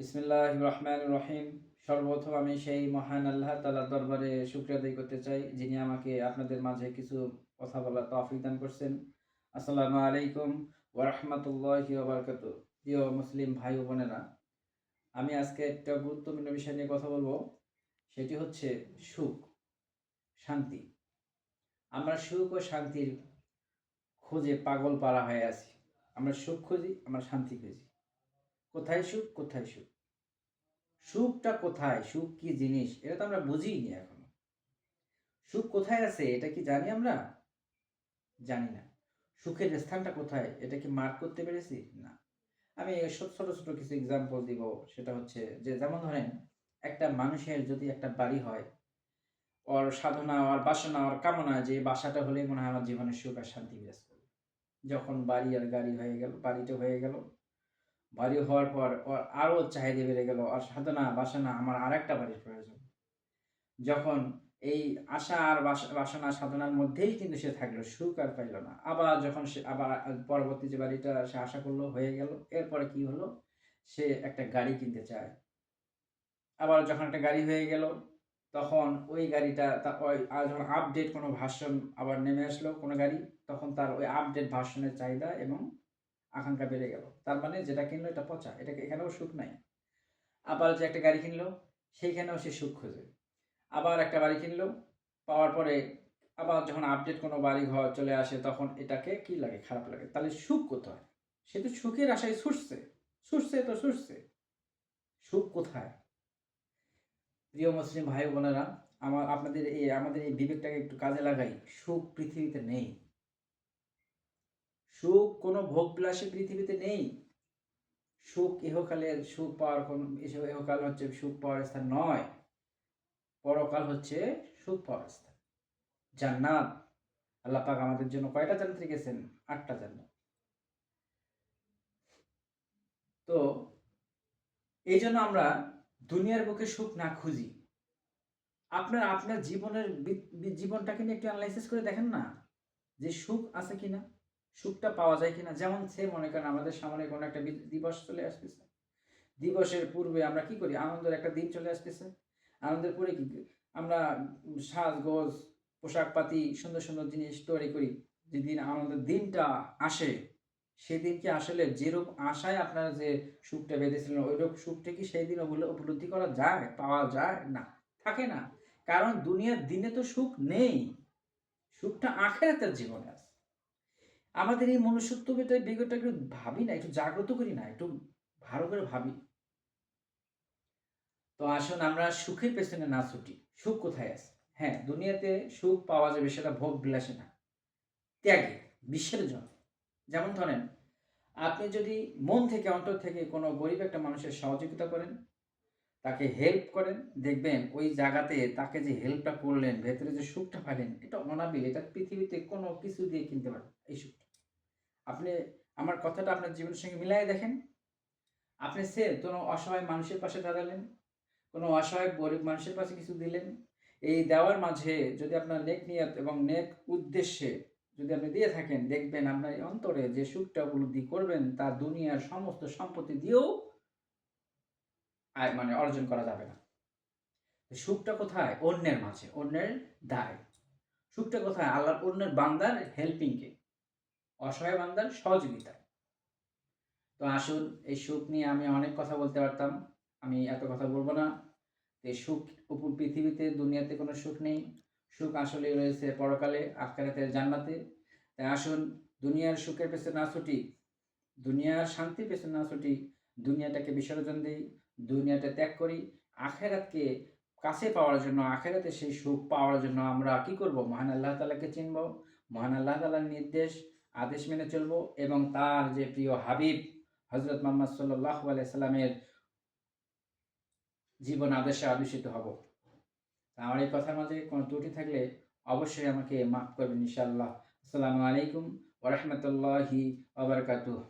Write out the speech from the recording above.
বিসমিল্লাহির রহমানির রহিম। সর্বপ্রথম আমি সেই মহান আল্লাহ তাআলার দরবারে শুকরিয়া আদায় করতে চাই, যিনি আমাকে আপনাদের মাঝে কিছু কথা বলার তৌফিক দান করছেন। আসসালামু আলাইকুম ওয়া রাহমাতুল্লাহি ওয়া বারাকাতুহু। প্রিয় মুসলিম ভাই ও বোনেরা, আমি আজকে একটা গুরুত্বপূর্ণ বিষয় নিয়ে কথা বলবো। সেটি হচ্ছে সুখ, শান্তি। আমরা সুখ ও শান্তির খোঁজে পাগল পারা হয়ে আছি। আমরা সুখ খুঁজি, আমরা শান্তি খুঁজি। কোথায় সুখ, কোথায় সুখ? সুখটা কোথায়? সুখ কি জিনিস? এটা তো আমরা বুঝিইনি এখনো। সুখ কোথায় আছে এটা কি জানি আমরা? জানি না। সুখের স্থানটা কোথায়? এটা কি মার্ক করতে পেরেছি? না। আমি ছোট, ছোট কিছু এক্সাম্পল দিব। সেটা হচ্ছে যে যেমন ধরেন একটা মানুষের যদি একটা বাড়ি হয়, ওর সাধনা, ওর বাসনা, ওর কামনা যে বাসাটা হলেই মনে হয় আমার জীবনে সুখ আর শান্তি বিরাজ করবে। যখন বাড়ি আর গাড়ি হয়ে গেল, বাড়িটা হয়ে গেল, বাড়ি হওয়ার পর ওর আরো চাহিদা বেড়ে গেল। ওর সাধনা, বাসনা আমার আরেকটা বাড়ির প্রয়োজন। যখন এই আশা আর বাসনা সাধনার মধ্যেই কিন্তু সে থাকলো, সুখ আর পাইল না। আবার যখন সে আবার পরবর্তী যে বাড়িটা সে আশা করলো হয়ে গেল, এরপরে কি হলো? সে একটা গাড়ি কিনতে চায়। আবার যখন একটা গাড়ি হয়ে গেল, তখন ওই গাড়িটা ওই যখন আপডেট কোনো ভার্সন আবার নেমে আসলো কোনো গাড়ি, তখন তার ওই আপডেট ভার্সনের চাহিদা এবং আকাঙ্ক্ষা বেড়ে গেল। তার মানে যেটা কিনলো এটা পচা, এখানেও সুখ নাই। আবার যে একটা গাড়ি কিনলো, সেইখানেও সে সুখ খোঁজে। আবার একটা বাড়ি কিনলো, পাওয়ার পরে আবার যখন আপডেট কোনো বাড়িঘর চলে আসে তখন এটাকে কি লাগে? খারাপ লাগে। তাহলে সুখ কোথায়? সে তো সুখের আশায় ছুটছে। ছুটছে তো ছুটছে। সুখ কোথায়? প্রিয় মুসলিম ভাই বোনেরা, আমাদের এই বিবেকটাকে একটু কাজে লাগাই। সুখ পৃথিবীতে নেই। সুখ কোনো ভোগবিলাসী পৃথিবীতে নেই। সুখ ইহকালের সুখ পাওয়ার ইহকাল হচ্ছে সুখ পাওয়ার স্থান নয়। পরকাল হচ্ছে সুখ পাওয়ার স্থান। জান্নাত, আল্লাহ পাক আমাদের জন্য কয়টা জান্নাত রেখেছেন? ৮টা জান্নাত। তো এইজন্য আমরা দুনিয়ার বুকে সুখ না খুঁজি। আপনার আপনার জীবনের জীবনটাকে নিয়ে একটু এনালাইসিস করে দেখেন না, যে সুখ আছে কিনা? সুখটা পাওয়া যায় কিনা? যেমন মনে করেন আমাদের সামনে কোনো একটা দিবস চলে আসতেছে। দিবসের পূর্বে আমরা কি করি? আনন্দের একটা দিন চলে আসতেছে। আনন্দের পরে কি আমরা সাজগোজ, পোশাক-পাতি, সুন্দর, সুন্দর জিনিস তৈরি করি। যেদিন আনন্দের দিনটা আসে, সেদিন কি আসলে যেরূপ আশায় আপনারা যে সুখটা বেঁধেছিলেন, ঐরূপ সুখটা কি সেই দিন উপলব্ধি করা যায়? পাওয়া যায়? না, থাকে না। কারণ দুনিয়ার দিনে তো সুখ নেই। সুখটা আখিরাতের জীবনে আছে। আমাদের এই মনুষ্যত্বকে বিগতটা একটু ভাবি না, একটু জাগ্রত করি না, একটু ভালো করে ভাবি। তো আসুন আমরা সুখের পেছনে না ছুটি। সুখ কোথায় আছে? হ্যাঁ, দুনিয়াতে সুখ পাওয়া যাবে, সেটা ভোগ বিলাসে না, ত্যাগে, বিশ্বের জন্য। যেমন ধরেন, আপনি যদি মন থেকে অন্তর থেকে কোনো গরিব একটা মানুষের সহযোগিতা করেন, তাকে হেল্প করেন, দেখবেন ওই জায়গাতে তাকে যে হেল্পটা করলেন, ভেতরে যে সুখটা পাইলেন, এটা অনাবিল। এটা পৃথিবীতে কোনো কিছু দিয়ে কিনতে পারবেন না, এই সুখটা। আপনি আমার কথাটা আপনার জীবনের সঙ্গে মিলায়ে দেখেন। আপনি কোনো অসহায় মানুষের পাশে দাঁড়ালেন, কোনো অসহায় গরিব মানুষের পাশে কিছু দিলেন। এই দেওয়ার মাঝে যদি আপনার নেক নিয়ত এবং নেক উদ্দেশ্যে যদি আপনি দিয়ে থাকেন, দেখবেন আপনার এই অন্তরে যে সুখটা উপলব্ধি করবেন তা দুনিয়ার সমস্ত সম্পত্তি দিয়েও মানে অর্জন করা যাবে না। সুখটা কোথায়? অন্যের মাঝে, অন্যের দায়। সুখটা কোথায়? আল্লাহর অন্যের বান্দার হেল্পিংকে, অসহায় বান্দার সহযোগিতায়। তো আসুন, এই সুখ নিয়ে আমি অনেক কথা বলতে পারতাম। আমি এত কথা বলব না। এই সুখ পৃথিবীতে দুনিয়াতে কোনো সুখ নেই। সুখ আসলেই রয়েছে পরকালে, আখিরাতের জান্নাতে। তাই আসুন দুনিয়ার সুখের পেছনে না ছুটি, দুনিয়ার শান্তির পেছনে না ছুটি, দুনিয়াটাকে বিসর্জন দেই, দুনিয়াটা ত্যাগ করি। আখিরাতকে কাছে পাওয়ার জন্য, আখিরাতে সেই সুখ পাওয়ার জন্য আমরা কি করব? মহান আল্লাহ তাআলাকে চিনব, মহান আল্লাহ তাআলার নির্দেশ, আদেশ মেনে চলব এবং তার যে প্রিয় হাবিব হযরত মুহাম্মদ সাল্লাল্লাহু আলাইহি সাল্লামের জীবন আদর্শে আদর্শিত হব। আমার এই কথার মাঝে কোনো ত্রুটি থাকলে অবশ্যই আমাকে মাফ করবেন ইনশাআল্লাহ। আসসালামু আলাইকুম ওয়া রাহমাতুল্লাহি ওয়া বারাকাতুহু।